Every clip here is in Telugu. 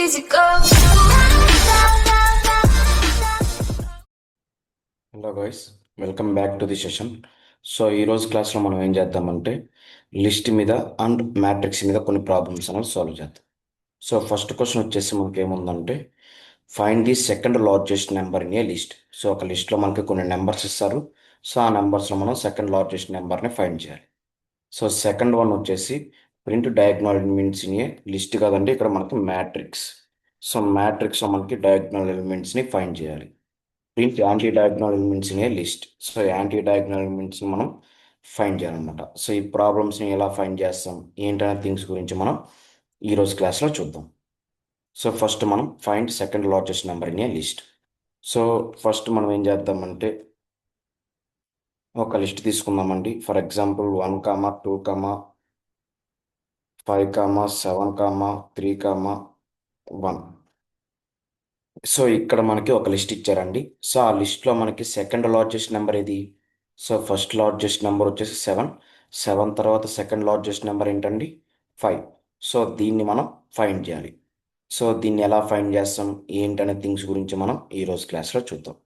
easy go. Hello guys, welcome back to the session. So ఈరోజు క్లాస్లో మనం ఏం చేద్దామంటే లిస్ట్ మీద అండ్ మ్యాట్రిక్స్ మీద కొన్ని ప్రాబ్లమ్స్ అనేవి సాల్వ్ చేద్దాం. సో ఫస్ట్ క్వశ్చన్ వచ్చేసి మనకి ఏముందంటే find the second largest number in a list. So ఒక లిస్ట్లో మనకి కొన్ని నెంబర్స్ ఇస్తారు. సో ఆ నెంబర్స్లో మనం సెకండ్ లార్జెస్ట్ నెంబర్ని ఫైండ్ చేయాలి. సో సెకండ్ వన్ వచ్చేసి print diagonal elements in a list కాదండి, ఇక్కడ మనకి మ్యాట్రిక్స్. సో మ్యాట్రిక్స్లో మనకి డయాగ్నల్ ఎలిమెంట్స్ని ఫైండ్ చేయాలి. Print anti diagonal elements in a list. So anti diagonal ఎలిమెంట్స్ని మనం ఫైండ్ చేయాలన్నమాట. సో ఈ ప్రాబ్లమ్స్ని ఎలా ఫైండ్ చేస్తాం ఏంటనే థింగ్స్ గురించి మనం ఈరోజు క్లాస్లో చూద్దాం. సో ఫస్ట్ మనం find second largest number in a list. So first మనం ఏం చేద్దామంటే ఒక లిస్ట్ తీసుకుందామండి. For example 1, 2, 5, 7, 3, 1. సో ఇక్కడ మనకి ఒక లిస్ట్ ఇచ్చారండి. సో ఆ లిస్ట్లో మనకి సెకండ్ లార్జెస్ట్ నెంబర్ ఇది. సో ఫస్ట్ లార్జెస్ట్ నెంబర్ వచ్చేసి 7. 7 తర్వాత సెకండ్ లార్జెస్ట్ నెంబర్ ఏంటండి? 5. సో దీన్ని మనం ఫైండ్ చేయాలి. సో దీన్ని ఎలా ఫైండ్ చేస్తాం ఏంటనే థింగ్స్ గురించి మనం ఈరోజు క్లాస్లో చూద్దాం.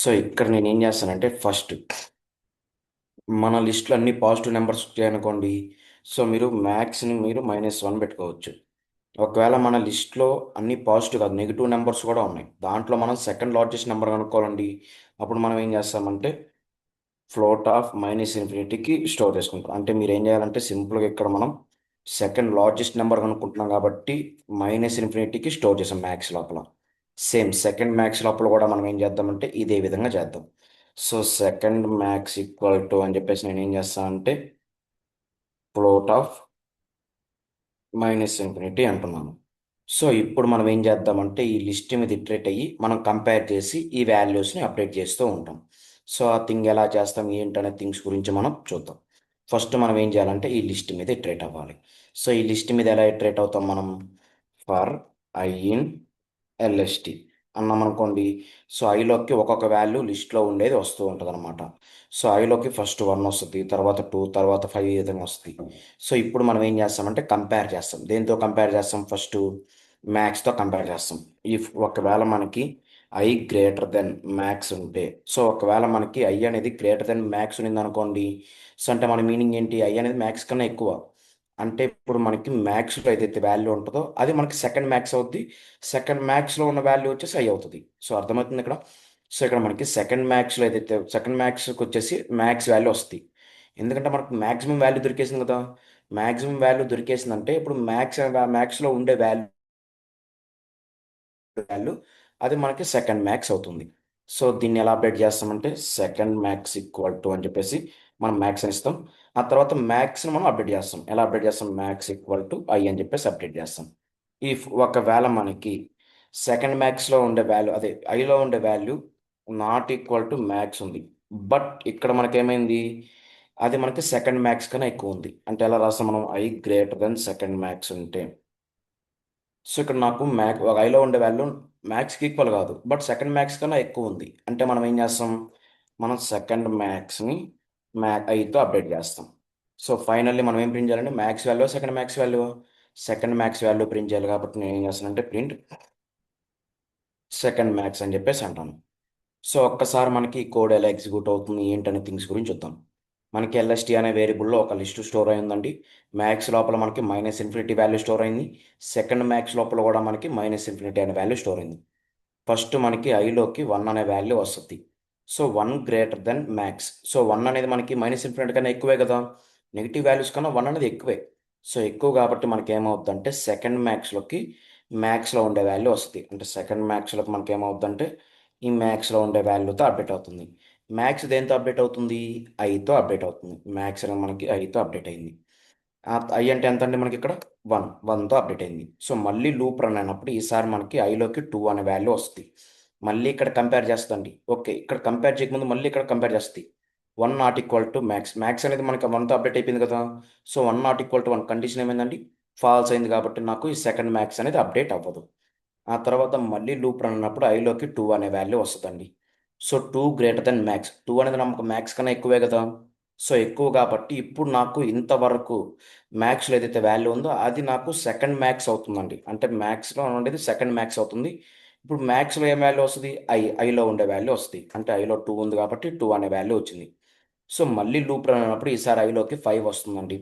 సో ఇక్కడ నేను ఏం చేస్తానంటే ఫస్ట్ మన లిస్ట్లో అన్ని పాజిటివ్ నెంబర్స్ వచ్చాయనుకోండి, సో మీరు మ్యాథ్స్ని మీరు -1 పెట్టుకోవచ్చు. ఒకవేళ మన లిస్ట్లో అన్ని పాజిటివ్ కాదు, నెగిటివ్ నెంబర్స్ కూడా ఉన్నాయి, దాంట్లో మనం సెకండ్ లార్జెస్ట్ నెంబర్ కనుక్కోవాలండి. అప్పుడు మనం ఏం చేస్తామంటే ఫ్లోట్ ఆఫ్ -∞కి స్టోర్ చేసుకుంటాం. అంటే మీరు ఏం చేయాలంటే సింపుల్గా ఇక్కడ మనం సెకండ్ లార్జెస్ట్ నెంబర్ కనుక్కుంటున్నాం కాబట్టి -∞కి స్టోర్ చేసాం మ్యాథ్స్ లోపల. సేమ్ సెకండ్ మ్యాథ్స్ లోపల కూడా మనం ఏం చేద్దామంటే ఇదే విధంగా చేద్దాం. So second maths equal to అని చెప్పేసి నేను ఏం చేస్తానంటే ఫ్లోట్ ఆఫ్ -∞ అంటున్నాను. సో ఇప్పుడు మనం ఏం చేద్దామంటే ఈ లిస్ట్ మీద ఇటరేట్ అయ్యి మనం కంపేర్ చేసి ఈ వాల్యూస్ని అప్డేట్ చేస్తూ ఉంటాం. సో ఆ థింగ్ ఎలా చేస్తాం ఏంటనే థింగ్స్ గురించి మనం చూద్దాం. ఫస్ట్ మనం ఏం చేయాలంటే ఈ లిస్ట్ మీద ఇటరేట్ అవ్వాలి. సో ఈ లిస్ట్ మీద ఎలా ఇటరేట్ అవుతాం మనం? ఫర్ ఐ ఇన్ ఎల్ఎస్టి అన్నాం అనుకోండి. సో ఐలోకి ఒక్కొక్క వాల్యూ లిస్ట్లో ఉండేది వస్తూ ఉంటుంది అనమాట. సో ఐలోకి ఫస్ట్ 1 వస్తుంది, తర్వాత 2, తర్వాత 5 ఈ విధంగా వస్తుంది. సో ఇప్పుడు మనం ఏం చేస్తామంటే కంపేర్ చేస్తాం. దేంతో కంపేర్ చేస్తాం? ఫస్ట్ మ్యాథ్స్తో కంపేర్ చేస్తాం. ఇఫ్ ఒకవేళ మనకి ఐ గ్రేటర్ దెన్ మ్యాథ్స్ ఉంటే, సో ఒకవేళ మనకి ఐ అనేది గ్రేటర్ దెన్ మ్యాథ్స్ ఉంది అనుకోండి, సో అంటే మన మీనింగ్ ఏంటి? ఐ అనేది మ్యాథ్స్ కన్నా ఎక్కువ. అంటే ఇప్పుడు మనకి మ్యాథ్స్లో ఏదైతే వాల్యూ ఉంటుందో అది మనకి సెకండ్ మ్యాథ్స్ అవుద్ది. సెకండ్ మ్యాథ్స్లో ఉన్న వాల్యూ వచ్చేసి ఐ అవుతుంది. సో అర్థమవుతుంది ఇక్కడ. సో ఇక్కడ మనకి సెకండ్ మ్యాథ్స్లో ఏదైతే సెకండ్ మ్యాథ్స్కి వచ్చేసి మ్యాథ్స్ వాల్యూ వస్తుంది. ఎందుకంటే మనకు మ్యాక్సిమం వాల్యూ దొరికేసింది కదా. మ్యాక్సిమం వాల్యూ దొరికేసిందంటే ఇప్పుడు మ్యాథ్స్లో ఉండే వాల్యూ అది మనకి సెకండ్ మ్యాథ్స్ అవుతుంది. సో దీన్ని ఎలా అప్డేట్ చేస్తామంటే సెకండ్ మ్యాథ్స్ ఈక్వల్ టు అని చెప్పేసి మనం మ్యాథ్స్ అని ఇస్తాం. ఆ తర్వాత మ్యాథ్స్ని మనం అప్డేట్ చేస్తాం. ఎలా అప్డేట్ చేస్తాం? మ్యాథ్స్ ఈక్వల్ టు ఐ అని చెప్పేసి అప్డేట్ చేస్తాం. ఇఫ్ ఒకవేళ మనకి సెకండ్ మ్యాథ్స్లో ఉండే వాల్యూ అదే ఐలో ఉండే value not equal to maths ఉంది, బట్ ఇక్కడ మనకేమైంది? అది మనకి సెకండ్ మ్యాథ్స్ కన్నా ఎక్కువ ఉంది. అంటే ఎలా రాస్తాం మనం? I greater than second maths ఉంటే, సో ఇక్కడ నాకు ఒక ఐలో ఉండే వాల్యూ మ్యాథ్స్కి ఈక్వల్ కాదు, బట్ సెకండ్ మ్యాథ్స్ కన్నా ఎక్కువ ఉంది. అంటే మనం ఏం చేస్తాం? మనం సెకండ్ మ్యాథ్స్ని ఐతో అప్డేట్ చేస్తాం. సో ఫైనల్లీ మనం ఏం ప్రింట్ చేయాలంటే maths value second maths value print చేయాలి. కాబట్టి నేను ఏం చేస్తానంటే ప్రింట్ సెకండ్ మ్యాథ్స్ అని చెప్పేసి అంటాను. సో ఒక్కసారి మనకి ఈ కోడ్ ఎలా ఎగ్జిక్యూట్ అవుతుంది ఏంటనే థింగ్స్ గురించి చూద్దాం. మనకి ఎల్ఎస్టీ అనే వేరియబుల్లో ఒక లిస్ట్ స్టోర్ అయిందండి. మ్యాథ్స్ లోపల మనకి -∞ వాల్యూ స్టోర్ అయింది. సెకండ్ మ్యాథ్స్ లోపల కూడా మనకి -∞ అనే వాల్యూ స్టోర్ అయింది. ఫస్ట్ మనకి ఐలోకి 1 అనే వాల్యూ వస్తుంది. So 1 greater then maths. So 1 అనేది మనకి -∞ కన్నా ఎక్కువే కదా. నెగిటివ్ వాల్యూస్ కన్నా 1 అనేది ఎక్కువే. సో ఎక్కువ కాబట్టి మనకి ఏమవుతుందంటే సెకండ్ మ్యాథ్స్లో ఉండే వాల్యూ వస్తుంది. అంటే సెకండ్ మ్యాథ్స్లోకి మనకి ఏమవుతుందంటే ఈ మ్యాథ్స్లో ఉండే వాల్యూతో అప్డేట్ అవుతుంది. మ్యాథ్స్ దేంతో అప్డేట్ అవుతుంది? ఐతో అప్డేట్ అవుతుంది. మ్యాథ్స్ అనేది మనకి ఐతో అప్డేట్ అయింది. ఐ అంటే ఎంత అండి? మనకి ఇక్కడ 1తో అప్డేట్ అయింది. సో మళ్ళీ లూప్ రన్ అయినప్పుడు ఈసారి మనకి ఐలోకి 2 అనే వాల్యూ వస్తుంది. మళ్ళీ ఇక్కడ కంపేర్ చేస్తుందండి. ఓకే, ఇక్కడ కంపేర్ చేయకముందు మళ్ళీ ఇక్కడ కంపేర్ చేస్తుంది. 1 not equal to maths. Maths అనేది మనకి 1తో అప్డేట్ అయిపోయింది కదా. So 1 not equal to 1 condition ఏమైందండి? ఫాల్స్ అయింది. కాబట్టి నాకు ఈ సెకండ్ మ్యాథ్స్ అనేది అప్డేట్ అవ్వదు. ఆ తర్వాత మళ్ళీ లూప్ రన్ అయినప్పుడు ఐలోకి 2 అనే వాల్యూ వస్తుందండి. So 2 greater than maths. 2 అనేది మనకు మ్యాథ్స్ కన్నా ఎక్కువే కదా. సో ఎక్కువ కాబట్టి ఇప్పుడు నాకు ఇంతవరకు మ్యాథ్స్లో ఏదైతే వాల్యూ ఉందో అది నాకు సెకండ్ మ్యాథ్స్ అవుతుందండి. అంటే మ్యాథ్స్లో ఉండేది సెకండ్ మ్యాథ్స్ అవుతుంది. ఇప్పుడు మ్యాథ్స్లో ఏం వాల్యూ వస్తుంది? ఐలో ఉండే వాల్యూ వస్తుంది. అంటే ఐలో 2 ఉంది కాబట్టి 2 అనే వాల్యూ వచ్చింది. సో మళ్ళీ లూప్ రన్ అయినప్పుడు ఈసారి ఐలోకి 5 వస్తుందండి.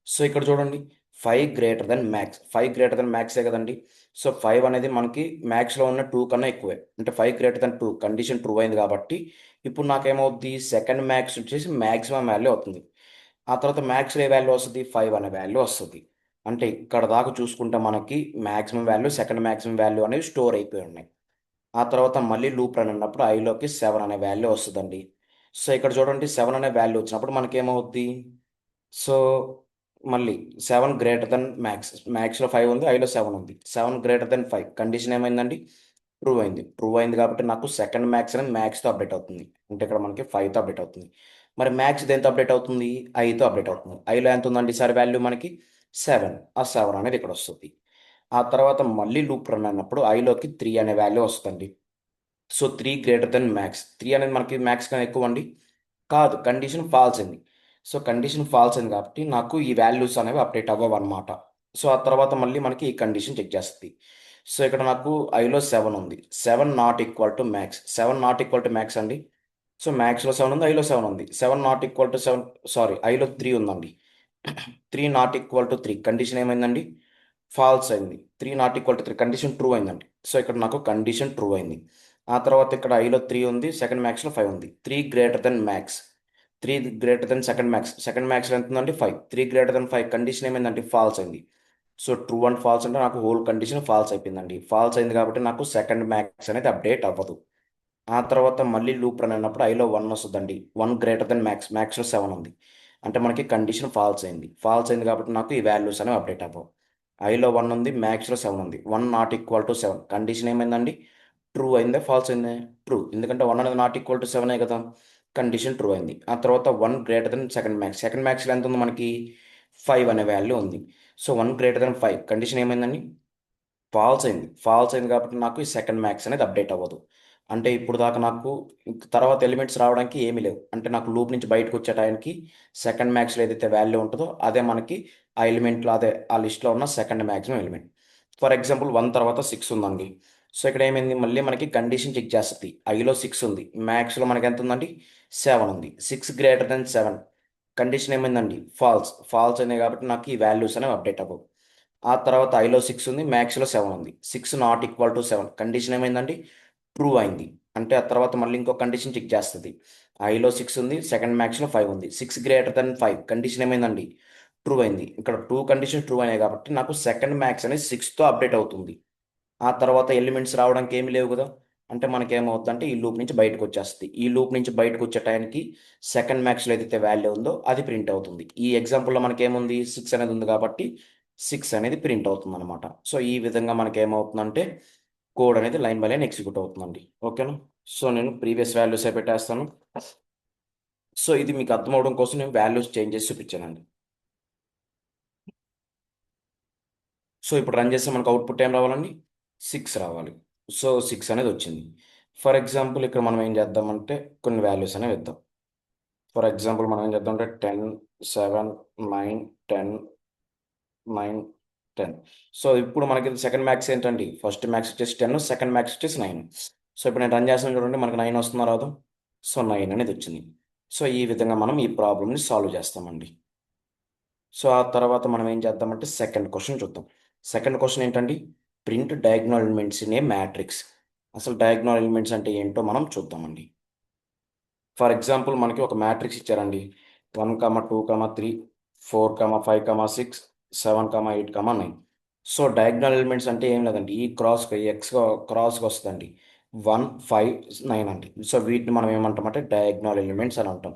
సో ఇక్కడ చూడండి, 5 greater than max. 5 greater than మ్యాక్సే కదండి. సో 5 అనేది మనకి మ్యాక్స్లో ఉన్న 2 కన్నా ఎక్కువే. అంటే 5 గ్రేటర్ దెన్ 2 కండిషన్ ట్రూ అయింది కాబట్టి ఇప్పుడు నాకేమవుద్ది, సెకండ్ మ్యాక్స్ వచ్చేసి మ్యాక్సిమం వాల్యూ అవుతుంది. ఆ తర్వాత మ్యాక్స్లో ఏ వాల్యూ వస్తుంది? 5 అనే వాల్యూ వస్తుంది. అంటే ఇక్కడ దాకా చూసుకుంటే మనకి maximum value, second maximum value అనేవి స్టోర్ అయిపోయి ఉన్నాయి. ఆ తర్వాత మళ్ళీ లూప్ రన్ అన్నప్పుడు ఐలోకి 7 అనే వాల్యూ వస్తుందండి. సో ఇక్కడ చూడండి, 7 అనే వాల్యూ వచ్చినప్పుడు మనకేమవుద్ది? సో మళ్ళీ 7 గ్రేటర్ దెన్ మ్యాక్స్. మ్యాక్స్లో 5 ఉంది, ఐలో 7 ఉంది. 7 గ్రేటర్ దెన్ 5 కండిషన్ ఏమైందండి? ట్రూ అయింది. ట్రూ అయింది కాబట్టి నాకు సెకండ్ మ్యాక్స్ అనేది మ్యాక్స్తో అప్డేట్ అవుతుంది. అంటే ఇక్కడ మనకి 5తో అప్డేట్ అవుతుంది. మరి మ్యాక్స్ దేంతో అప్డేట్ అవుతుంది? ఐతో అప్డేట్ అవుతుంది. ఐలో ఎంత ఉందండి ఈసారి వాల్యూ మనకి? 7. ఆ 7 అనేది ఇక్కడ వస్తుంది. ఆ తర్వాత మళ్ళీ లూప్ రన్ అన్నప్పుడు ఐలోకి 3 అనే వాల్యూ వస్తుందండి. So 3 greater than max. 3 అనేది మనకి మ్యాక్స్ కన్నా ఎక్కువ అండి? కాదు, కండిషన్ ఫాల్స్ అయింది. సో కండిషన్ ఫాల్స్ అయింది కాబట్టి నాకు ఈ వాల్యూస్ అనేవి అప్డేట్ అవ్వవన్నమాట. సో ఆ తర్వాత మళ్ళీ మనకి ఈ కండిషన్ చెక్ చేస్తుంది. సో ఇక్కడ నాకు ఐలో 7 ఉంది. 7 not equal to max. 7 not equal to max అండి. సో మ్యాక్స్లో 7 ఉంది, ఐలో 7 ఉంది. 7 నాట్ ఈక్వల్ టు 7, సారీ, ఐలో 3 ఉందండి. 3 నాట్ ఈక్వల్ టు 3 కండిషన్ ఏమైందండి? ఫాల్స్ అయింది. 3 not equal to 3 condition true అయిందండి. సో ఇక్కడ నాకు కండిషన్ ట్రూ అయింది. ఆ తర్వాత ఇక్కడ ఐలో 3 ఉంది, సెకండ్ మ్యాక్స్లో 5 ఉంది. 3 greater than max. 3 greater than second max. Second మ్యాక్స్లో ఎంత ఉందండి? 5. 3 గ్రేటర్ దెన్ 5 కండిషన్ ఏమైందండి? ఫాల్స్ అయింది. సో ట్రూ అండ్ ఫాల్స్ అంటే నాకు హోల్ కండిషన్ ఫాల్స్ అయిపోయిందండి. ఫాల్స్ అయింది కాబట్టి నాకు సెకండ్ మ్యాక్స్ అనేది అప్డేట్ అవ్వదు. ఆ తర్వాత మళ్ళీ లూప్ రన్ అయినప్పుడు ఐలో 1 వస్తుందండి. 1 గ్రేటర్ దెన్ మ్యాక్స్. మ్యాక్స్లో 7 ఉంది. అంటే మనకి కండిషన్ ఫాల్స్ అయింది. ఫాల్స్ అయింది కాబట్టి నాకు ఈ వాల్యూస్ అనేవి అప్డేట్ అవ్వవు. ఐలో 1 ఉంది, మ్యాక్స్లో 7 ఉంది. 1 నాట్ ఈక్వల్ టు 7 కండిషన్ ఏమైందండి? ట్రూ అయిందా, ఫాల్స్ అయిందా? ట్రూ. ఎందుకంటే 1 అనేది నాట్ ఈక్వల్ టు 7 కదా. కండిషన్ ట్రూ అయింది. ఆ తర్వాత 1 greater than second max. Second మ్యాక్స్లో ఎంత ఉంది మనకి? 5 అనే వాల్యూ ఉంది. సో 1 గ్రేటర్ దెన్ 5 కండిషన్ ఏమైందండి? ఫాల్స్ అయింది. ఫాల్స్ అయింది కాబట్టి నాకు ఈ సెకండ్ మ్యాక్స్ అనేది అప్డేట్ అవ్వదు. అంటే ఇప్పుడు దాకా నాకు ఇంక తర్వాత ఎలిమెంట్స్ రావడానికి ఏమీ లేవు. అంటే నాకు లూప్ నుంచి బయటకు వచ్చే టైంకి సెకండ్ మ్యాక్స్లో ఏదైతే వాల్యూ ఉంటుందో అదే మనకి ఆ ఎలిమెంట్లో, అదే ఆ లిస్ట్లో ఉన్న second maximum element. For example 1 తర్వాత 6 ఉందండి. సో ఇక్కడ ఏమైంది? మళ్ళీ మనకి కండిషన్ చెక్ చేస్తుంది. ఐలో 6 ఉంది, మ్యాక్స్లో మనకి ఎంత ఉందండి? 7 ఉంది. 6 గ్రేటర్ దెన్ 7 కండిషన్ ఏమైందండి? ఫాల్స్. ఫాల్స్ అయినాయి కాబట్టి నాకు ఈ వాల్యూస్ అనేవి అప్డేట్ అవ్వవు. ఆ తర్వాత ఐలో 6 ఉంది, మ్యాక్స్లో 7 ఉంది. 6 నాట్ ఈక్వల్ టు 7 కండిషన్ ఏమైందండి? ట్రూ అయింది. అంటే ఆ తర్వాత మళ్ళీ ఇంకో కండిషన్ చెక్ చేస్తుంది. ఐలో 6 ఉంది, సెకండ్ మ్యాక్స్లో 5 ఉంది. 6 గ్రేటర్ దెన్ 5 కండిషన్ ఏమైందండి? ట్రూ అయింది. ఇక్కడ 2 కండిషన్ ట్రూ అయినాయి కాబట్టి నాకు సెకండ్ మ్యాక్స్ అనేది 6తో అప్డేట్ అవుతుంది. ఆ తర్వాత ఎలిమెంట్స్ రావడానికి ఏమి లేవు కదా. అంటే మనకేమవుతుందంటే ఈ లూప్ నుంచి బయటకు వచ్చేస్తుంది. ఈ లూప్ నుంచి బయటకు వచ్చే టైంకి సెకండ్ మ్యాక్స్లో ఏదైతే వాల్యూ ఉందో అది ప్రింట్ అవుతుంది. ఈ ఎగ్జాంపుల్లో మనకేముంది? 6 అనేది ఉంది కాబట్టి 6 అనేది ప్రింట్ అవుతుంది అనమాట. సో ఈ విధంగా మనకేమవుతుందంటే కోడ్ అనేది లైన్ బై లైన్ ఎగ్జిక్యూట్ అవుతుందండి. ఓకేనా? సో నేను ప్రీవియస్ వాల్యూసే పెట్టేస్తాను. సో ఇది మీకు అర్థం అవడం కోసం నేను వాల్యూస్ చేంజ్ చేసి చూపించానండి. సో ఇప్పుడు రన్ చేస్తే మనకు అవుట్పుట్ ఏం రావాలండి? 6 రావాలి. సో 6 అనేది వచ్చింది. ఫర్ ఎగ్జాంపుల్ ఇక్కడ మనం ఏం చేద్దామంటే కొన్ని వాల్యూస్ అనేవి ఇద్దాం. ఫర్ ఎగ్జాంపుల్ మనం ఏం చేద్దామంటే 10, 7, 9, 10, 9, 10. సో ఇప్పుడు మనకి సెకండ్ మ్యాక్స్ ఏంటండి? ఫస్ట్ మ్యాక్స్ వచ్చేసి 10, సెకండ్ మ్యాక్స్ వచ్చేసి 9. సో ఇప్పుడు నేను రన్ చేస్తాను చూడండి, మనకి 9 వస్తుందో రాదు? సో 9 అనేది వచ్చింది. సో ఈ విధంగా మనం ఈ ప్రాబ్లమ్ని సాల్వ్ చేస్తామండి. సో ఆ తర్వాత మనం ఏం చేద్దామంటే సెకండ్ క్వశ్చన్ చూద్దాం. సెకండ్ క్వశ్చన్ ఏంటండి? Print diagonal elements in a matrix. అసలు డయాగ్నల్ ఎలిమెంట్స్ అంటే ఏంటో మనం చూద్దామండి. ఫర్ ఎగ్జాంపుల్ మనకి ఒక మ్యాట్రిక్స్ ఇచ్చారండి. 1, 2, 3, 4, 5, 6, 7, 8, 9. సో డయాగ్నల్ ఎలిమెంట్స్ అంటే ఏం లేదండి, ఈ ఎక్స్ క్రాస్గా వస్తుందండి. 1, 5, 9 అండి. సో వీటిని మనం ఏమంటామంటే డయాగ్నల్ ఎలిమెంట్స్ అని అంటాం.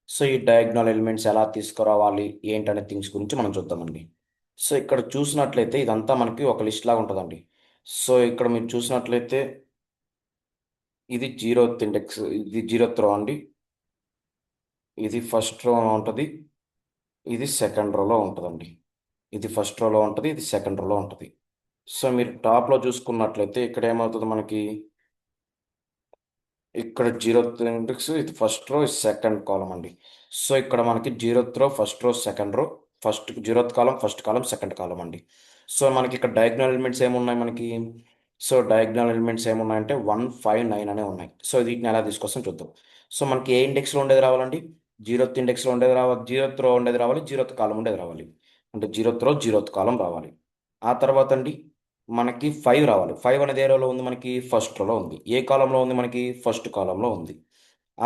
సో ఈ డయాగ్నల్ ఎలిమెంట్స్ ఎలా తీసుకురావాలి ఏంటనే థింగ్స్ గురించి మనం చూద్దామండి. సో ఇక్కడ చూసినట్లయితే ఇదంతా మనకి ఒక లిస్ట్ లాగా ఉంటుందండి. సో ఇక్కడ మీరు చూసినట్లయితే ఇది 0th ఇండెక్స్, ఇది 0th రో అండి. ఇది ఫస్ట్ రోలో ఉంటుంది, ఇది సెకండ్ రోలో ఉంటుందండి. ఇది ఫస్ట్ రోలో ఉంటుంది, ఇది సెకండ్ రోలో ఉంటుంది. సో మీరు టాప్లో చూసుకున్నట్లయితే ఇక్కడ ఏమవుతుంది మనకి? ఇక్కడ 0th ఇండెక్స్, ఇది ఫస్ట్ రో, ఇది సెకండ్ కాలం అండి. సో ఇక్కడ మనకి జీరోత్ రో first row second row, first zeroth column first column second column అండి. సో మనకి ఇక్కడ డయాగ్నల్ ఎలిమెంట్స్ ఏమున్నాయి మనకి? సో డయాగ్నల్ ఎలిమెంట్స్ ఏమున్నాయంటే 1 5 9 అనే ఉన్నాయి. సో వీటిని ఎలా తీసుకొస్తాం చూద్దాం. సో మనకి ఏ ఇండెక్స్లో ఉండేది రావాలండి? జీరోత్ ఇండెక్స్లో ఉండేది రావాలి, జీరోత్ రో ఉండేది రావాలి, జీరోత్ కాలం ఉండేది రావాలి. అంటే జీరోత్ రో జీరోత్ కాలం రావాలి. ఆ తర్వాత అండి మనకి 5 రావాలి. 5 అనేది ఏ రోలో ఉంది మనకి? ఫస్ట్ రోలో ఉంది. ఏ కాలంలో ఉంది మనకి? ఫస్ట్ కాలంలో ఉంది.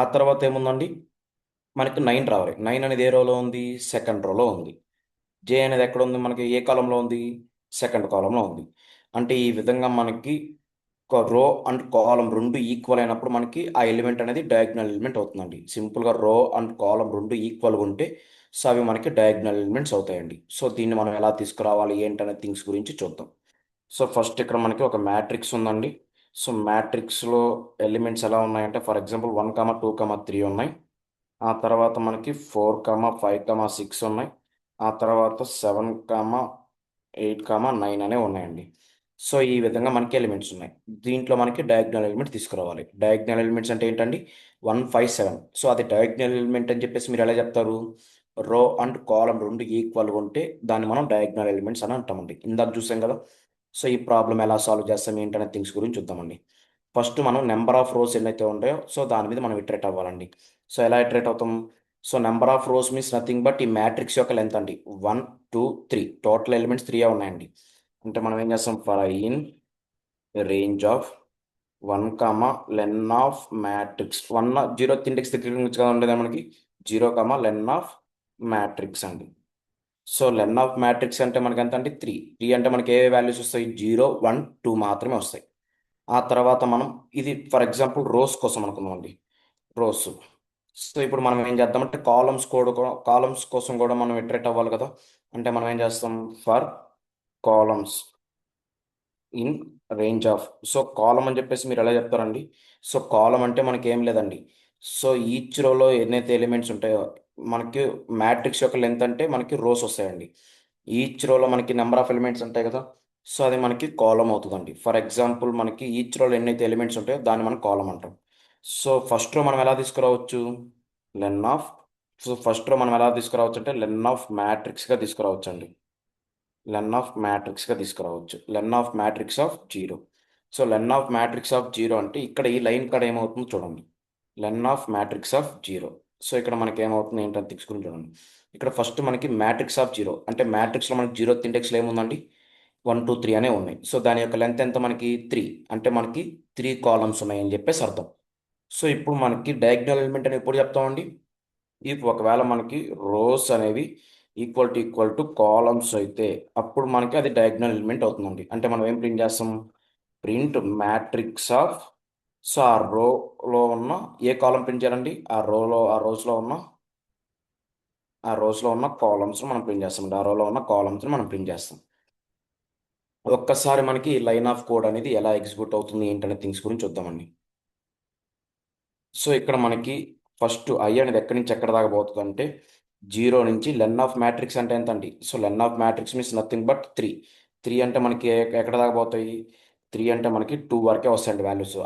ఆ తర్వాత ఏముందండి మనకి 9 రావాలి. 9 అనేది ఏ రోలో ఉంది? సెకండ్ రోలో ఉంది. జే అనేది ఎక్కడ ఉంది మనకి? ఏ కాలంలో ఉంది? సెకండ్ కాలంలో ఉంది. అంటే ఈ విధంగా మనకి ఒక రో అండ్ కాలం రెండు ఈక్వల్ అయినప్పుడు మనకి ఆ ఎలిమెంట్ అనేది డయాగ్నల్ ఎలిమెంట్ అవుతుందండి. సింపుల్గా రో అండ్ కాలం రెండు ఈక్వల్గా ఉంటే సో అవి మనకి డయాగ్నల్ ఎలిమెంట్స్ అవుతాయండి. సో దీన్ని మనం ఎలా తీసుకురావాలి ఏంటనే థింగ్స్ గురించి చూద్దాం. సో ఫస్ట్ ఇక్కడ మనకి ఒక మ్యాట్రిక్స్ ఉందండి. సో మ్యాట్రిక్స్లో ఎలిమెంట్స్ ఎలా ఉన్నాయంటే ఫర్ ఎగ్జాంపుల్ 1 2 3 ఉన్నాయి. ఆ తర్వాత మనకి 4 5 6 ఉన్నాయి. ఆ తర్వాత 7 8 9 అనే ఉన్నాయండి. సో ఈ విధంగా మనకి ఎలిమెంట్స్ ఉన్నాయి. దీంట్లో మనకి డయాగ్నల్ ఎలిమెంట్ తీసుకురావాలి. డయాగ్నల్ ఎలిమెంట్స్ అంటే ఏంటండి? 1 5 7. సో అది డయాగ్నల్ ఎలిమెంట్ అని చెప్పేసి మీరు ఎలా చెప్తారు? రో అండ్ కాలం రెండు ఈక్వల్గా ఉంటే దాన్ని మనం డయాగ్నల్ ఎలిమెంట్స్ అని అంటామండి. ఇందాక చూసాం కదా. సో ఈ ప్రాబ్లం ఎలా సాల్వ్ చేస్తాం ఏంటనే థింగ్స్ గురించి చూద్దామండి. ఫస్ట్ మనం నెంబర్ ఆఫ్ రోస్ ఎన్నైతే ఉంటాయో సో దాని మీద మనం ఇటరేట్ అవ్వాలండి. సో ఎలా ఇటరేట్ అవుతాం? So number of rose means nothing but ఈ మ్యాట్రిక్స్ యొక్క లెంత్ అండి. 1 2 3 టోటల్ ఎలిమెంట్స్ 3 ఉన్నాయండి. అంటే మనం ఏం చేస్తాం? For in range of 1 len of matrix 0 index దగ్గర నుంచి కదా ఉండేది మనకి 0 లెన్ ఆఫ్ మ్యాట్రిక్స్ అండి. సో లెన్ ఆఫ్ మ్యాట్రిక్స్ అంటే మనకి ఎంత అంటే 3 అంటే మనకి ఏ వాల్యూస్ వస్తాయి? 0 1 2 మాత్రమే వస్తాయి. ఆ తర్వాత మనం ఇది ఫర్ ఎగ్జాంపుల్ రోస్ కోసం అనుకుందామండి. రోస్. సో ఇప్పుడు మనం ఏం చేద్దామంటే కాలమ్స్ కోసం కూడా మనం ఇటరేట్ అవ్వాలి కదా. అంటే మనం ఏం చేస్తాం? For columns in range of. So column అని చెప్పేసి మీరు ఎలా చెప్తారండి? సో కాలం అంటే మనకి ఏం లేదండి. సో ఈచ్ రోలో ఎన్నైతే ఎలిమెంట్స్ ఉంటాయో మనకి మ్యాట్రిక్స్ యొక్క లెంత్ అంటే మనకి రోస్ వస్తాయండి. ఈచ్ రోలో మనకి నెంబర్ ఆఫ్ ఎలిమెంట్స్ ఉంటాయి కదా. సో అది మనకి కాలం అవుతుందండి. ఫర్ ఎగ్జాంపుల్ మనకి ఈచ్ రోలో ఎన్నైతే ఎలిమెంట్స్ ఉంటాయో దాన్ని మనం కాలం అంటాం. సో ఫస్ట్ రో మనం ఎలా తీసుకురావచ్చు? Len of. So first row మనం ఎలా తీసుకురావచ్చు అంటే లెన్ ఆఫ్ మ్యాట్రిక్స్గా తీసుకురావచ్చు అండి. లెన్ ఆఫ్ మ్యాట్రిక్స్గా తీసుకురావచ్చు. Len of matrix of zero. So len of matrix of zero అంటే ఇక్కడ ఈ లైన్ కాడ ఏమవుతుందో చూడండి. Len of matrix of zero. So ఇక్కడ మనకి ఏమవుతుంది ఏంటని తీసుకుని చూడండి. ఇక్కడ ఫస్ట్ మనకి మ్యాట్రిక్స్ ఆఫ్ జీరో అంటే మ్యాట్రిక్స్లో మనకి జీరో ఇండెక్స్లో ఏముందండి? 1 2 3 అనే ఉన్నాయి. సో దాని యొక్క లెంత్ ఎంత మనకి? 3. అంటే మనకి 3 కాలమ్స్ ఉన్నాయని చెప్పేసి అర్థం. సో ఇప్పుడు మనకి డయాగ్నల్ ఎలిమెంట్ అని ఎప్పుడు చెప్తామండి? ఇఫ్ ఒకవేళ మనకి రోస్ అనేవి ఈక్వల్ టు కాలమ్స్ అయితే అప్పుడు మనకి అది డయాగ్నల్ ఎలిమెంట్ అవుతుందండి. అంటే మనం ఏం ప్రింట్ చేస్తాం? Print matrix of. సో ఆ రోలో ఉన్న ఏ కాలం ప్రింట్ చేయాలండి? ఆ రోస్లో ఉన్న కాలమ్స్ మనం ప్రింట్ చేస్తాం. ఆ రోలో ఉన్న కాలమ్స్ని మనం ప్రింట్ చేస్తాం. ఒక్కసారి మనకి లైన్ ఆఫ్ కోడ్ అనేది ఎలా ఎగ్జిక్యూట్ అవుతుంది ఏంటనే థింగ్స్ గురించి చూద్దామండి. సో ఇక్కడ మనకి ఫస్ట్ ఐ అనేది ఎక్కడి నుంచి ఎక్కడ దాకా పోతుంది అంటే 0 నుంచి లెన్ ఆఫ్ మ్యాట్రిక్స్ అంటే ఎంత అండి? So len of matrix means nothing but 3 అంటే మనకి ఎక్కడ దాకా పోతాయి? 3 అంటే మనకి 2 వరకే వస్తాయండి వాల్యూస్.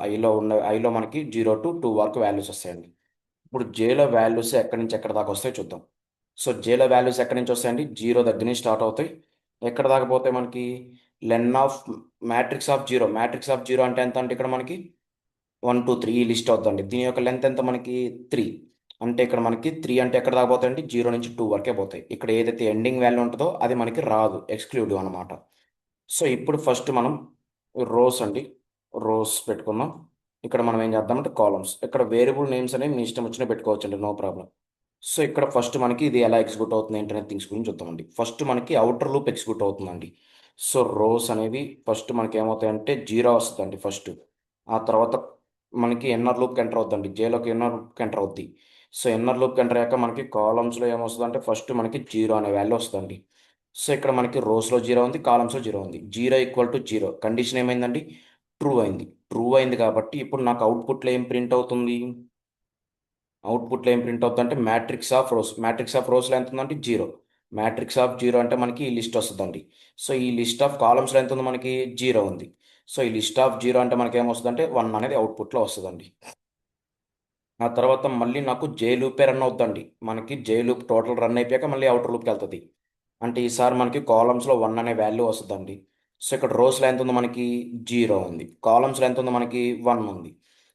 ఐలో మనకి 0 to 2 వరకు వాల్యూస్ వస్తాయండి. ఇప్పుడు జేలో వాల్యూస్ ఎక్కడి నుంచి ఎక్కడ దాకా వస్తాయో చూద్దాం. సో జేలో వాల్యూస్ ఎక్కడి నుంచి వస్తాయండి? 0 దగ్గర నుంచి స్టార్ట్ అవుతాయి. ఎక్కడ దాకా పోతాయి మనకి? లెన్ ఆఫ్ మ్యాట్రిక్స్ ఆఫ్ జీరో అంటే ఎంత అంటే ఇక్కడ మనకి 1 2 3 ఈ లిస్ట్ అవుతుందండి. దీని యొక్క లెంత్ ఎంత మనకి? 3. అంటే ఇక్కడ మనకి 3 అంటే ఎక్కడ దాకా పోతాయంటే 0 నుంచి 2 వరకే పోతాయి. ఇక్కడ ఏదైతే ఎండింగ్ వాల్యూ ఉంటుందో అది మనకి రాదు, ఎక్స్క్లూడివ్ అనమాట. సో ఇప్పుడు ఫస్ట్ మనం రోస్ అండి. రోస్ పెట్టుకుందాం. ఇక్కడ మనం ఏం చేద్దామంటే కాలమ్స్. ఇక్కడ వేరియబుల్ నేమ్స్ అనేవి మీ ఇష్టం వచ్చినా పెట్టుకోవచ్చు అండి, నో ప్రాబ్లం. సో ఇక్కడ ఫస్ట్ మనకి ఇది ఎలా ఎగ్జిక్యూట్ అవుతుంది ఏంటనే థింగ్స్ గురించి చూద్దామండి. ఫస్ట్ మనకి అవుటర్ లూప్ ఎగ్జిక్యూట్ అవుతుందండి. సో రోస్ అనేవి ఫస్ట్ మనకి ఏమవుతాయంటే 0 వస్తుందండి ఫస్ట్. ఆ తర్వాత మనకి ఎన్నర్ లూప్కి ఎంటర్ అవుతుందండి. జేలోకి ఎన్నర్ లూప్కి ఎంటర్ అవుద్ది. సో ఎన్నర్ లూప్కి ఎంటర్ అయ్యాక మనకి కాలమ్స్లో ఏమొస్తుందంటే ఫస్ట్ మనకి 0 అనే వాల్యూ వస్తుందండి. సో ఇక్కడ మనకి రోస్లో 0 ఉంది, కాలమ్స్లో 0 ఉంది. 0 = 0 కండిషన్ ఏమైందండి? ట్రూ అయింది. ట్రూ అయింది కాబట్టి ఇప్పుడు నాకు అవుట్పుట్లో ఏం ప్రింట్ అవుతుంది? అవుట్పుట్లో ఏం ప్రింట్ అవుతుందంటే మ్యాట్రిక్స్ ఆఫ్ రోస్లో ఎంత ఉందంటే 0. మ్యాట్రిక్స్ ఆఫ్ 0 అంటే మనకి ఈ లిస్ట్ వస్తుందండి. సో ఈ లిస్ట్ ఆఫ్ కాలమ్స్లో ఎంత ఉంది మనకి? 0 ఉంది. సో ఈ లిస్ట్ ఆఫ్ 0 అంటే మనకి ఏమొస్తుందంటే 1 అనేది అవుట్పుట్లో వస్తుందండి. ఆ తర్వాత మళ్ళీ నాకు జే లూపే రన్ అవుతుందండి. మనకి జే లూప్ టోటల్ రన్ అయిపోయాక మళ్ళీ అవుటర్ లూప్కి వెళ్తుంది. అంటే ఈసారి మనకి కాలమ్స్లో 1 అనే వాల్యూ వస్తుందండి. సో ఇక్కడ రోస్లో ఎంత ఉంది మనకి 0 ఉంది. కాలమ్స్లో ఎంత ఉంది మనకి 1 ఉంది.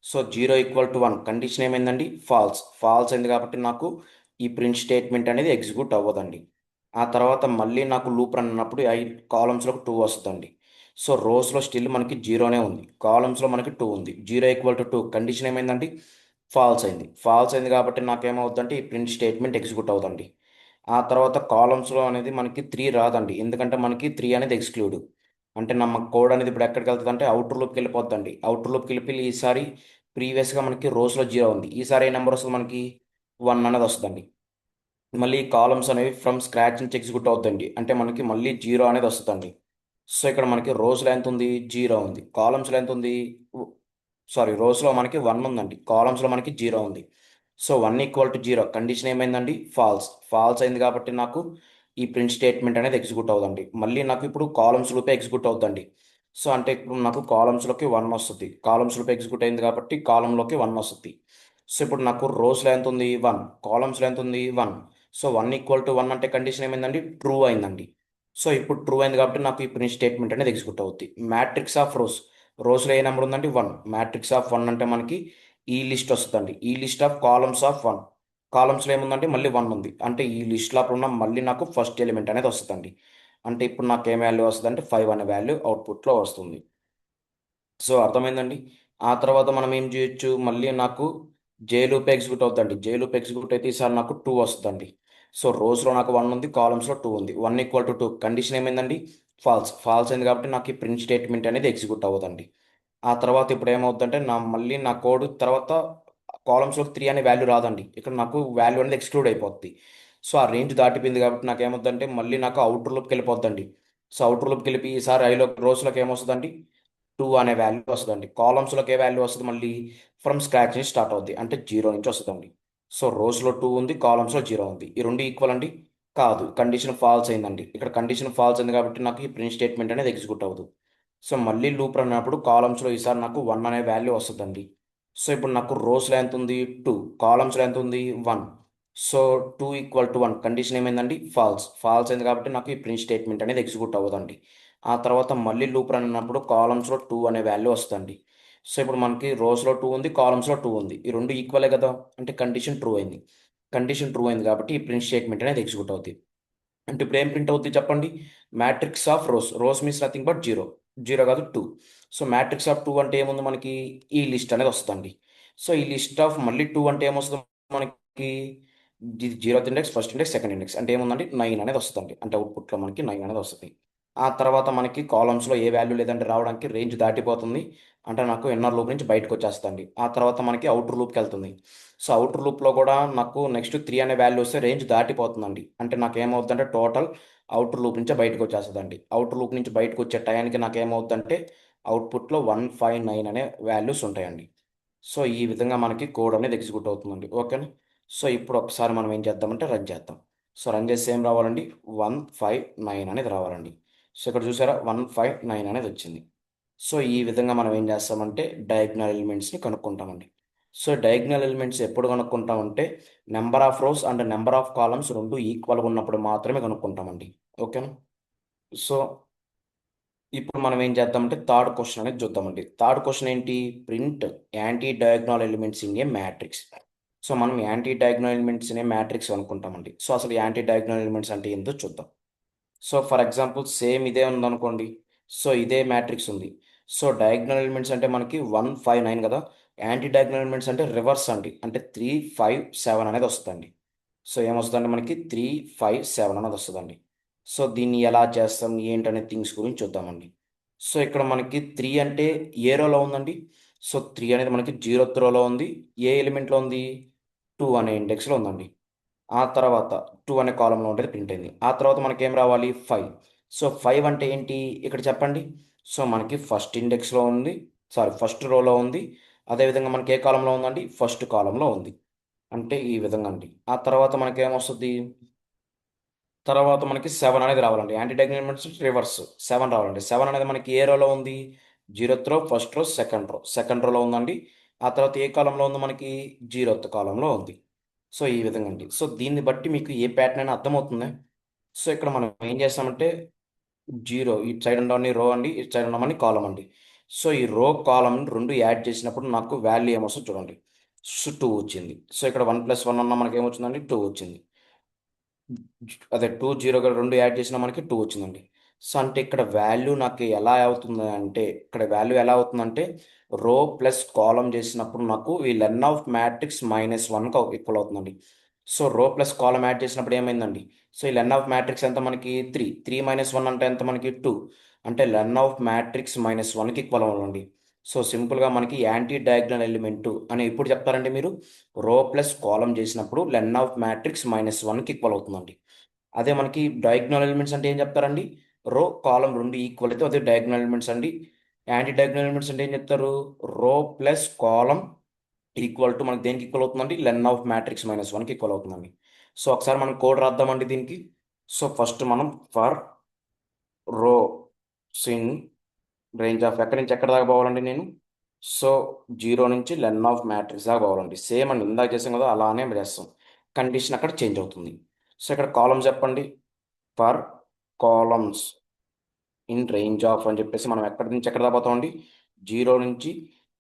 సో 0 ఈక్వల్ టు 1 కండిషన్ ఏమైందండి ఫాల్స్. ఫాల్స్ అయింది కాబట్టి నాకు ఈ ప్రింట్ స్టేట్మెంట్ అనేది ఎగ్జిక్యూట్ అవ్వదండి. ఆ తర్వాత మళ్ళీ నాకు లూప్ రన్ అన్నప్పుడు ఐ కాలమ్స్లోకి 2 వస్తుందండి. సో రోస్లో స్టిల్ మనకి 0నే ఉంది. కాలమ్స్లో మనకి 2 ఉంది. 0 ఈక్వల్ టు 2 కండిషన్ ఏమైందండి ఫాల్స్ అయింది. ఫాల్స్ అయింది కాబట్టి నాకేమవుద్దంటే ఈ ప్రింట్ స్టేట్మెంట్ ఎగ్జిక్యూట్ అవుతుంది. ఆ తర్వాత కాలమ్స్లో అనేది మనకి 3 రాదండి. ఎందుకంటే మనకి 3 అనేది ఎక్స్క్లూడ్. అంటే నా కోడ్ అనేది ఇప్పుడు ఎక్కడికి వెళ్తుంది అంటే అవుటర్ లూప్కి వెళ్ళిపోద్దండి. అవుటర్ లూప్కి వెళ్ళి ఈసారి ప్రీవియస్గా మనకి రోస్లో 0 ఉంది. ఈసారి ఏ నెంబర్ వస్తుంది మనకి 1 అనేది వస్తుందండి. మళ్ళీ కాలమ్స్ అనేవి ఫ్రమ్ స్క్రాచ్ నుంచి ఎగ్జిక్యూట్ అవుతుందండి. అంటే మనకి మళ్ళీ 0 అనేది వస్తుందండి. సో ఇక్కడ మనకి రోస్లో ఎంత ఉంది 0 ఉంది. కాలమ్స్లో ఎంత ఉంది సారీ రోస్లో మనకి 1 ఉందండి. కాలమ్స్లో మనకి 0 ఉంది. సో 1 ఈక్వల్ టు 0 కండిషన్ ఏమైందండి ఫాల్స్. ఫాల్స్ అయింది కాబట్టి నాకు ఈ ప్రింట్ స్టేట్మెంట్ అనేది ఎగ్జిక్యూట్ అవుదండి. మళ్ళీ నాకు ఇప్పుడు కాలమ్స్ లూపే ఎగ్జిక్యూట్ అవుతుందండి. సో అంటే ఇప్పుడు నాకు కాలమ్స్లోకి 1 వస్తుంది. కాలమ్స్ లూప్ ఎగ్జిక్యూట్ అయింది కాబట్టి కాలంలోకి 1 వస్తుంది. సో ఇప్పుడు నాకు రోస్లో ఎంత ఉంది 1, కాలమ్స్లో ఎంత ఉంది 1. సో 1 ఈక్వల్ టు 1 అంటే కండిషన్ ఏమైందండి ట్రూ అయిందండి. సో ఇప్పుడు ట్రూ అయింది కాబట్టి నాకు ఈ ప్రింట్ స్టేట్మెంట్ అనేది ఎగ్జిక్యూట్ అవుతుంది. Matrix of rows. రోస్లో ఏ నెంబర్ ఉందండి 1. మ్యాట్రిక్స్ ఆఫ్ 1 అంటే మనకి ఈ లిస్ట్ వస్తుందండి. ఈ లిస్ట్ ఆఫ్ కాలమ్స్ ఆఫ్ 1. కాలమ్స్లో ఏముందంటే మళ్ళీ 1 ఉంది. అంటే ఈ లిస్ట్ లోపల ఉన్న మళ్ళీ నాకు ఫస్ట్ ఎలిమెంట్ అనేది వస్తుందండి. అంటే ఇప్పుడు నాకు ఏం వాల్యూ వస్తుంది అంటే 5 అనే వాల్యూ అవుట్పుట్లో వస్తుంది. సో అర్థమైందండి. ఆ తర్వాత మనం ఏం చేయొచ్చు మళ్ళీ నాకు జే లూప్ ఎగ్జిక్యూట్ అవుతుందండి. జే లూప్ ఎగ్జిక్యూట్ అయితే ఈసారి నాకు 2 వస్తుందండి. సో రోస్లో నాకు 1 ఉంది, కాలమ్స్లో 2 ఉంది. 1 ఈక్వల్ టు 2 కండిషన్ ఏమైందండి ఫాల్స్. ఫాల్స్ అయింది కాబట్టి నాకు ఈ ప్రింట్ స్టేట్మెంట్ అనేది ఎగ్జిక్యూట్ అవ్వదండి. ఆ తర్వాత ఇప్పుడు ఏమవుతుందంటే మళ్ళీ నా కోడ్ తర్వాత కాలమ్స్లోకి 3 అనే వాల్యూ రాదండి. ఇక్కడ నాకు వాల్యూ అనేది ఎక్స్క్లూడ్ అయిపోద్ది. సో ఆ రేంజ్ దాటిపోయింది కాబట్టి నాకు ఏమవుతుందంటే మళ్ళీ నాకు అవుటర్ లూప్కి వెళ్ళిపోద్దండి. సో అవుటర్ లూప్కి వెళ్ళి ఈసారి రోస్లోకి ఏమొస్తుందండి 2 అనే వాల్యూ వస్తుందండి. కాలమ్స్లోకి ఏ వాల్యూ వస్తుంది మళ్ళీ ఫ్రమ్ స్క్రాచ్ నుంచి స్టార్ట్ అవుద్ది. అంటే 0 నుంచి వస్తుందండి. సో రోస్లో 2 ఉంది, కాలమ్స్లో 0 ఉంది. ఈ రెండు ఈక్వల్ అండి కాదు. కండిషన్ ఫాల్స్ అయిందండి. ఇక్కడ కండిషన్ ఫాల్స్ అయింది కాబట్టి నాకు ఈ ప్రింట్ స్టేట్మెంట్ అనేది ఎగ్జిక్యూట్ అవ్వదు. సో మళ్ళీ లూప్ రన్ అయినప్పుడు కాలమ్స్లో ఈసారి నాకు 1 అనే వాల్యూ వస్తుందండి. సో ఇప్పుడు నాకు రోస్లో ఎంత ఉంది 2, కాలమ్స్లో ఎంత ఉంది 1. సో 2 ఈక్వల్ టు 1 కండిషన్ ఏమైందండి ఫాల్స్. ఫాల్స్ అయింది కాబట్టి నాకు ఈ ప్రింట్ స్టేట్మెంట్ అనేది ఎగ్జిక్యూట్ అవ్వదండి. ఆ తర్వాత మళ్ళీ లూప్ రన్ అయినప్పుడు కాలమ్స్లో 2 అనే వాల్యూ వస్తుందండి. సో ఇప్పుడు మనకి రోస్లో 2 ఉంది, కాలమ్స్లో 2 ఉంది. ఈ రెండు ఈక్వలే కదా అంటే కండిషన్ ట్రూ అయింది. కండిషన్ ట్రూ అయింది కాబట్టి ఈ ప్రింట్ స్టేట్మెంట్ అనేది ఎగ్జిక్యూట్ అవుతుంది. అంటే ఇప్పుడు ఏం ప్రింట్ అవుతుంది చెప్పండి matrix of rows. Rows means nothing but 0. 0 కాదు 2. సో మ్యాట్రిక్స్ ఆఫ్ 2 అంటే ఏముంది మనకి ఈ లిస్ట్ అనేది వస్తుందండి. సో ఈ లిస్ట్ ఆఫ్ మళ్ళీ 2 అంటే ఏమొస్తుంది మనకి 0th index, first index, second index అంటే ఏముందండి 9 అనేది వస్తుందండి. అంటే అవుట్పుట్లో మనకి 9 అనేది వస్తుంది. ఆ తర్వాత మనకి కాలమ్స్లో ఏ వాల్యూ లేదంటే రావడానికి రేంజ్ దాటిపోతుంది. అంటే నాకు ఇన్నర్ లూప్ నుంచి బయటకు వచ్చేస్తుంది. ఆ తర్వాత మనకి అవుటర్ లూప్కి వెళ్తుంది. సో అవుటర్ లూప్లో కూడా నాకు నెక్స్ట్ 3 అనే వాల్యూ వస్తే రేంజ్ దాటిపోతుందండి. అంటే నాకు ఏమవుతుందంటే టోటల్ అవుటర్ లూప్ నుంచే బయటకు వచ్చేస్తుందండి. అవుటర్ లూప్ నుంచి బయటకు వచ్చే టయానికి నాకు ఏమవుతుందంటే అవుట్పుట్లో 159 అనే వాల్యూస్ ఉంటాయండి. సో ఈ విధంగా మనకి కోడ్ అనేది ఎగ్జిక్యూట్ అవుతుందండి. ఓకేనా. సో ఇప్పుడు ఒకసారి మనం ఏం చేద్దామంటే రన్ చేద్దాం. సో రన్ చేస్తే ఏం రావాలండి 159 అనేది రావాలండి. సో ఇక్కడ చూసారా 159 అనేది వచ్చింది. సో ఈ విధంగా మనం ఏం చేస్తామంటే డయాగ్నల్ ఎలిమెంట్స్ని కనుక్కుంటామండి. సో డయాగ్నల్ ఎలిమెంట్స్ ఎప్పుడు కనుక్కుంటామంటే number of rows and number of columns రెండు ఈక్వల్గా ఉన్నప్పుడు మాత్రమే కనుక్కుంటామండి. ఓకేనా. సో ఇప్పుడు మనం ఏం చేద్దామంటే థర్డ్ క్వశ్చన్ అనేది చూద్దామండి. థర్డ్ క్వశ్చన్ ఏంటి print anti diagonal elements in a matrix. So మనం anti diagonal elements in a matrix అనుకుంటామండి. సో అసలు యాంటీ డయాగ్నల్ ఎలిమెంట్స్ అంటే ఏంటో చూద్దాం. సో ఫర్ ఎగ్జాంపుల్ సేమ్ ఇదే ఉందనుకోండి. సో ఇదే మ్యాట్రిక్స్ ఉంది. సో డయాగ్నల్ ఎలిమెంట్స్ అంటే మనకి 159 కదా. యాంటీ డయాగ్నల్ ఎలిమెంట్స్ అంటే రివర్స్ అండి. అంటే 357 అనేది వస్తుందండి. సో ఏమొస్తుందండి మనకి 357 అనేది వస్తుందండి. సో దీన్ని ఎలా చేస్తాం ఏంటనే థింగ్స్ గురించి చూద్దామండి. సో ఇక్కడ మనకి 3 అంటే ఏ రోలో ఉందండి. సో 3 అనేది మనకి 0th రోలో ఉంది. ఏ ఎలిమెంట్లో ఉంది 2 అనే ఇండెక్స్లో ఉందండి. ఆ తర్వాత 2 అనే కాలంలో ఉండేది ప్రింట్ అయింది. ఆ తర్వాత మనకేం రావాలి 5. సో 5 అంటే ఏంటి ఇక్కడ చెప్పండి. సో మనకి ఫస్ట్ ఇండెక్స్లో ఉంది. సారీ ఫస్ట్ రోలో ఉంది. అదేవిధంగా మనకి ఏ కాలంలో ఉందండి ఫస్ట్ కాలంలో ఉంది. అంటే ఈ విధంగా అండి. ఆ తర్వాత మనకేమొస్తుంది తర్వాత మనకి 7 అనేది రావాలండి. యాంటీ డయాగ్నల్ రివర్స్ 7 రావాలండి. 7 అనేది మనకి ఏ రోలో ఉంది 0th రో, ఫస్ట్ రో, సెకండ్ రో. సెకండ్ రోలో ఉందండి. ఆ తర్వాత ఏ కాలంలో ఉంది మనకి 0th కాలంలో ఉంది. సో ఈ విధంగా అండి. సో దీన్ని బట్టి మీకు ఏ ప్యాటర్న్ అయినా అర్థమవుతుందా? సో ఇక్కడ మనం ఏం చేస్తామంటే జీరో ఇటు సైడ్ ఉండవని రో అండి, ఇటు సైడ్ ఉండమని కాలం అండి. సో ఈ రో కాలం రెండు యాడ్ చేసినప్పుడు నాకు వాల్యూ ఏమొస్తుంది చూడండి. సో 2 వచ్చింది. సో ఇక్కడ 1 + 1 అన్న మనకి ఏమొచ్చిందండి 2 వచ్చింది. అదే 2 0 రెండు యాడ్ చేసినా మనకి 2 వచ్చిందండి. సో అంటే ఇక్కడ వాల్యూ నాకు ఎలా అవుతుంది అంటే ఇక్కడ వాల్యూ ఎలా అవుతుందంటే రో ప్లస్ కాలం చేసినప్పుడు నాకు ఈ లెన్ ఆఫ్ మ్యాట్రిక్స్ -1కి ఈక్వల్ అవుతుందండి. సో రో ప్లస్ కాలం యాడ్ చేసినప్పుడు ఏమైందండి? సో ఈ లెన్ ఆఫ్ మ్యాట్రిక్స్ ఎంత మనకి 3 3 - 1 అంటే ఎంత మనకి 2 అంటే లెన్ ఆఫ్ మ్యాట్రిక్స్ -1కి ఈక్వల్ అవ్వాలండి. సో సింపుల్గా మనకి యాంటీ డయాగ్నల్ ఎలిమెంట్ అని ఎప్పుడు చెప్తారండి మీరు? రో ప్లస్ కాలం చేసినప్పుడు లెన్ ఆఫ్ మ్యాట్రిక్స్ -1కి ఈక్వల్ అవుతుందండి. అదే మనకి డయాగ్నల్ ఎలిమెంట్స్ అంటే ఏం చెప్తారండి? రో కాలం రెండు ఈక్వల్ అయితే అదే డయాగ్నల్ ఎలిమెంట్స్ అండి. యాంటీ డయాగ్నల్ ఎలిమెంట్స్ అంటే ఏం చెప్తారు? రో ప్లస్ కాలం ఈక్వల్ టు మనకి దేనికి ఈక్వల్ అవుతుందండి? లెన్ ఆఫ్ మ్యాట్రిక్స్ -1కి ఈక్వల్ అవుతుందండి. సో ఒకసారి మనం కోడ్ రాద్దామండి దీనికి. సో ఫస్ట్ మనం ఫర్ రో సిన్ రేంజ్ ఆఫ్ ఎక్కడి నుంచి ఎక్కడ దాకా పోవాలండి నేను? సో 0 నుంచి లెన్ ఆఫ్ మ్యాట్రిక్స్ దాకా పోవాలండి. సేమ్ అని ఇందాక చేసాం కదా అలానే చేస్తాం. కండిషన్ అక్కడ చేంజ్ అవుతుంది. సో ఇక్కడ కాలమ్స్ చెప్పండి. For columns in range of అని చెప్పేసి మనం ఎక్కడి నుంచి ఎక్కడ దాకా పోతామండి? 0 నుంచి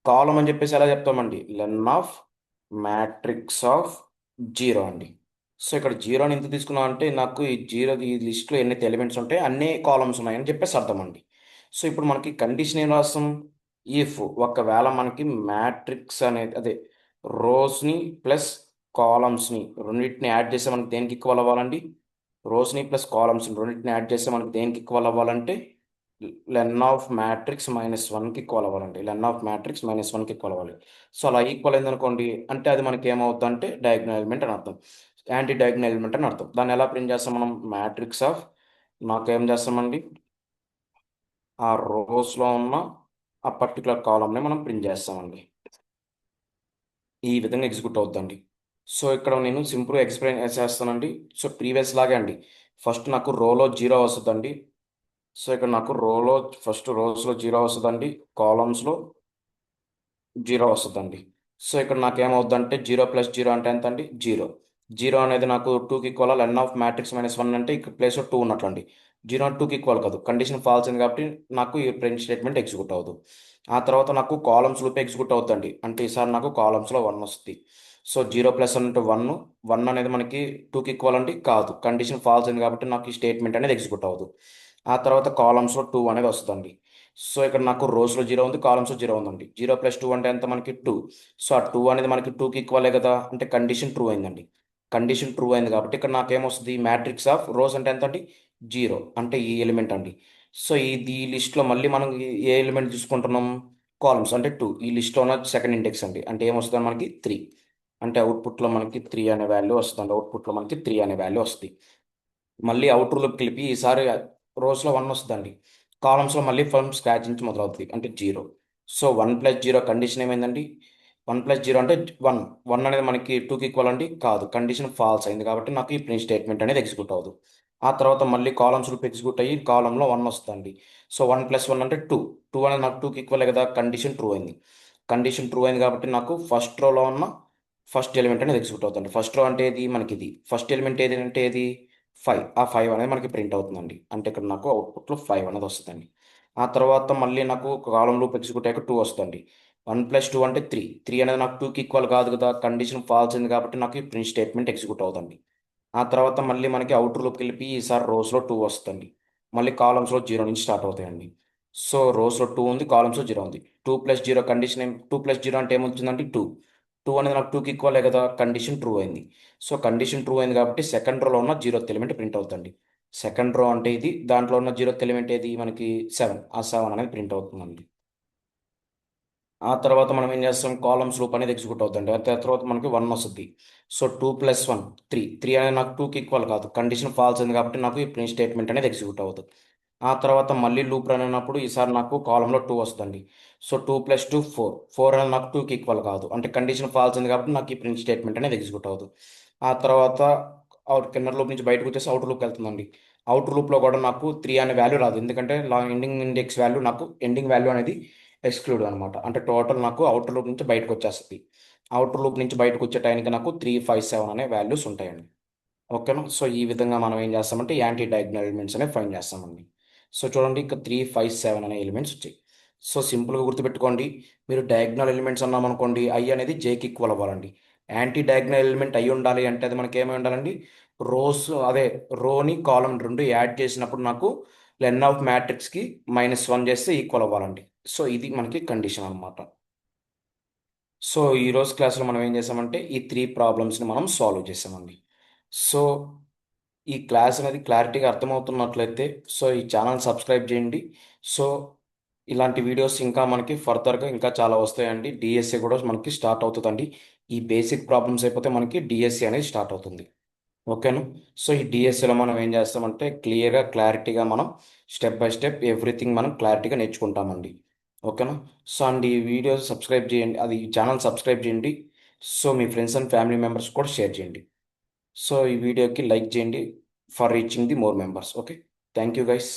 కాలం అని చెప్పేసి ఎలా చెప్తామండి? లెన్ ఆఫ్ మ్యాట్రిక్స్ ఆఫ్ 0 అండి. సో ఇక్కడ 0ని ఎంత తీసుకున్నాం అంటే నాకు ఈ 0 ఈ లిస్ట్లో ఎన్నైతే ఎలిమెంట్స్ ఉంటాయి అన్ని కాలమ్స్ ఉన్నాయని చెప్పేసి అర్థం అండి. సో ఇప్పుడు మనకి కండిషన్ ఏం రాస్తాం? ఇఫ్ ఒకవేళ మనకి మ్యాట్రిక్స్ అనేది అదే రోస్ని ప్లస్ కాలమ్స్ని రెండింటిని యాడ్ చేస్తే మనకి దేనికి ఈక్వల్ అవ్వాలండి? రోస్ని ప్లస్ కాలమ్స్ని రెండింటిని యాడ్ చేస్తే మనకి దేనికి ఈక్వల్ అవ్వాలంటే లెన్ ఆఫ్ మ్యాట్రిక్స్ -1కి ఈక్వల్ అవ్వాలండి. లెన్ ఆఫ్ మ్యాట్రిక్స్ -1కి ఈక్వల్ అవ్వాలి. సో అలా ఈక్వల్ అయింది అనుకోండి అంటే అది మనకి ఏమవుతుంది అంటే డయాగ్నల్ ఎలిమెంట్ అని అర్థం. యాంటీ డయాగ్నల్ ఎలిమెంట్ అని అర్థం. దాన్ని ఎలా ప్రింట్ చేస్తాం మనం? మ్యాట్రిక్స్ ఆఫ్ నాకేం చేస్తామండి ఆ రోస్లో ఉన్న ఆ పర్టికులర్ కాలంని మనం ప్రింట్ చేస్తామండి. ఈ విధంగా ఎగ్జిక్యూట్ అవుతుందండి. సో ఇక్కడ నేను సింపుల్గా ఎక్స్ప్లెయిన్ చేస్తానండి. సో ప్రీవియస్ లాగే అండి. ఫస్ట్ నాకు రోలో 0 వస్తుందండి. సో ఇక్కడ నాకు రోలో ఫస్ట్ రోస్లో 0 వస్తుందండి. కాలమ్స్లో 0 వస్తుందండి. సో ఇక్కడ నాకేమవుద్దంటే 0 + 0 అంటే ఎంత అండి? 0. 0 అనేది నాకు 2కి ఈక్వల్ లెన్ ఆఫ్ మ్యాట్రిక్స్ -1 అంటే ఇక్కడ ప్లేస్లో 2 ఉన్నట్లండి. 0 2కి ఈక్వల్ కాదు. కండిషన్ ఫాల్స్ అయింది కాబట్టి నాకు ఈ ప్రింట్ స్టేట్మెంట్ ఎగ్జిక్యూట్ అవ్వదు. ఆ తర్వాత నాకు కాలమ్స్ లూప్ ఎగ్జిక్యూట్ అవుతుందండి. అంటే ఈసారి నాకు కాలమ్స్లో 1 వస్తుంది. సో 0 + 1 అంటే 1. 1 అనేది మనకి 2కి ఈక్వల్ అండి కాదు. కండిషన్ ఫాల్స్ అయింది కాబట్టి నాకు ఈ స్టేట్మెంట్ అనేది ఎగ్జిక్యూట్ అవ్వదు. ఆ తర్వాత కాలమ్స్లో 2 అనేది వస్తుందండి. సో ఇక్కడ నాకు రోస్లో 0 ఉంది, కాలమ్స్లో 0 ఉందండి. 0 + 2 అంటే ఎంత మనకి 2. సో ఆ 2 అనేది మనకి 2కి ఈక్వలే కదా అంటే కండిషన్ ట్రూ అయిందండి. కండిషన్ ట్రూ అయింది కాబట్టి ఇక్కడ నాకేమొస్తుంది? మ్యాట్రిక్స్ ఆఫ్ రోస్ అంటే ఎంత అండి? 0 అంటే ఈ ఎలిమెంట్ అండి. సో ఇది ఈ లిస్ట్లో మళ్ళీ మనం ఏ ఎలిమెంట్ తీసుకుంటున్నాం? కాలమ్స్ అంటే 2. ఈ లిస్ట్లో ఉన్న సెకండ్ ఇండెక్స్ అండి. అంటే ఏమొస్తుంది మనకి 3. అంటే అవుట్పుట్లో మనకి 3 అనే వాల్యూ వస్తుంది. అవుట్పుట్లో మనకి 3 అనే వాల్యూ వస్తుంది. మళ్ళీ అవుటర్లోకి కలిపి ఈసారి రోస్లో 1 వస్తుందండి. కాలమ్స్లో మళ్ళీ ఫ్రమ్ స్క్రాచ్ నుంచి మొదలవుతుంది అంటే 0. సో 1 + 0 కండిషన్ ఏమైందండి? 1 + 0 అంటే 1. 1 అనేది మనకి 2కి ఈక్వల్ అండి కాదు. కండిషన్ ఫాల్స్ అయింది కాబట్టి నాకు ఈ ప్రింట్ స్టేట్మెంట్ అనేది ఎగ్జిక్యూట్ అవ్వదు. ఆ తర్వాత మళ్ళీ కాలమ్స్ లూప్ ఎగ్జిక్యూట్ అయ్యి కాలంలో 1 వస్తుందండి. సో 1 + 1 అంటే 2. 2 అనేది నాకు 2కి ఈక్వలే కదా కండిషన్ ట్రూ అయింది. కండిషన్ ట్రూ అయింది కాబట్టి నాకు ఫస్ట్ రోలో ఉన్న ఫస్ట్ ఎలిమెంట్ అనేది ఎగ్జిక్యూట్ అవుతుంది. ఫస్ట్ రో అంటే ఏది మనకి ఇది. ఫస్ట్ ఎలిమెంట్ ఏది అంటే ఏది 5. ఆ 5 అనేది మనకి ప్రింట్ అవుతుందండి. అంటే ఇక్కడ నాకు అవుట్పుట్లో 5 అనేది వస్తుందండి. ఆ తర్వాత మళ్ళీ నాకు కాలం లూప్ ఎగ్జిక్యూట్ అయ్యాక 2 వస్తుందండి. 1 + 2 అంటే 3. 3 అనేది నాకు 2కి ఈక్వల్ కాదు కదా కండిషన్ ఫాల్స్ అయింది కాబట్టి నాకు ఈ ప్రింట్ స్టేట్మెంట్ ఎగ్జిక్యూట్ అవుతుంది. ఆ తర్వాత మళ్ళీ మనకి అవుటర్ లూప్కి వెళ్ళి ఈసారి రోస్లో 2 వస్తుంది. మళ్ళీ కాలమ్స్లో 0 నుంచి స్టార్ట్ అవుతాయండి. సో రోస్లో 2 ఉంది, కాలమ్స్లో 0 ఉంది. 2 + 0 కండిషన్ 2 + 0 అంటే ఏమొచ్చిందండి 2. 2 అనేది నాకు 2కి ఈక్వలే కదా కండిషన్ ట్రూ అయింది. సో కండిషన్ ట్రూ అయింది కాబట్టి సెకండ్ రోలో ఉన్న 0th ఎలిమెంట్ ప్రింట్ అవుతుంది. సెకండ్ రో అంటే ఇది, దాంట్లో ఉన్న 0th ఎలిమెంట్ ఏది మనకి 7. ఆ 7 అనేది ప్రింట్ అవుతుందండి. ఆ తర్వాత మనం ఏం చేస్తాం? కాలమ్స్ లూప్ అనేది ఎగ్జిక్యూట్ అవుతుంది. ఆ తర్వాత మనకి 1 వస్తుంది. సో 2 + 1 3. 3 అనేది నాకు 2కి ఈక్వల్ కాదు. కండిషన్ ఫాల్స్ ఉంది కాబట్టి నాకు ఈ ప్రింట్ స్టేట్మెంట్ అనేది ఎగ్జిక్యూట్ అవ్వదు. ఆ తర్వాత మళ్ళీ లూప్ రన్ అయినప్పుడు ఈసారి నాకు కాలంలో 2 వస్తుంది. సో 2 + 2 4. 4 అనేది నాకు 2కి ఈక్వల్ కాదు. అంటే కండిషన్ ఫాల్స్ ఉంది కాబట్టి నాకు ఈ ప్రింట్ స్టేట్మెంట్ అనేది ఎగ్జిక్యూట్ అవ్వదు. ఆ తర్వాత కింద లూప్ నుంచి బయటకు వచ్చేసి అవుటర్ లూప్కి వెళ్తుందండి. అవుటర్ లూప్లో కూడా నాకు 3 అనే వాల్యూ రాదు. ఎందుకంటే ఎండింగ్ ఇండెక్స్ వాల్యూ నాకు ఎండింగ్ వాల్యూ అనేది ఎక్స్క్లూడ్ అనమాట. అంటే టోటల్ నాకు అవుటర్ లూప్ నుంచి బయటకు వచ్చేస్తుంది. అవుటర్ లూప్ నుంచి బయటకు వచ్చే టైంకి నాకు 357 అనే వాల్యూస్ ఉంటాయండి. ఓకేనా. సో ఈ విధంగా మనం ఏం చేస్తామంటే యాంటీ డయాగ్నల్ ఎలిమెంట్స్ అనేవి ఫైండ్ చేస్తామండి. సో చూడండి, ఇక్కడ 357 అనే ఎలిమెంట్స్ వచ్చాయి. సో సింపుల్గా గుర్తుపెట్టుకోండి, మీరు డయాగ్నల్ ఎలిమెంట్స్ అన్నామనుకోండి, ఐ అనేది జేకి ఈక్వల్ అవ్వాలండి. యాంటీ డయాగ్నల్ ఎలిమెంట్ అయి ఉండాలి అంటే అది మనకి ఏమై ఉండాలండి, రోస్ అదే రోని కాలం రెండు యాడ్ చేసినప్పుడు నాకు లెన్ ఆఫ్ మ్యాట్రిక్స్కి -1 చేస్తే ఈక్వల్ అవ్వాలండి. సో ఇది మనకి కండిషన్ అనమాట. సో ఈరోజు క్లాస్లో మనం ఏం చేసామంటే ఈ 3 ప్రాబ్లమ్స్ని మనం సాల్వ్ చేసామండి. సో ఈ క్లాస్ అనేది క్లారిటీగా అర్థమవుతున్నట్లయితే సో ఈ ఛానల్ సబ్స్క్రైబ్ చేయండి. సో ఇలాంటి వీడియోస్ ఇంకా మనకి ఫర్దర్గా ఇంకా చాలా వస్తాయండి. డిఎస్సి కూడా మనకి స్టార్ట్ అవుతుందండి. ఈ బేసిక్ ప్రాబ్లమ్స్ అయిపోతే మనకి డిఎస్సి అనేది స్టార్ట్ అవుతుంది. ఓకేనా. సో ఈ డిఎస్సిలో మనం ఏం చేస్తామంటే క్లియర్గా క్లారిటీగా మనం స్టెప్ బై స్టెప్ ఎవ్రీథింగ్ మనం క్లారిటీగా నేర్చుకుంటామండి. ఓకేనా. సో అండ్ ఈ వీడియో సబ్స్క్రైబ్ చేయండి, అది ఈ ఛానల్ సబ్స్క్రైబ్ చేయండి. So me friends and family members కూడా షేర్ చేయండి. సో ఈ వీడియోకి లైక్ చేయండి for reaching the more members. Okay. Thank you guys.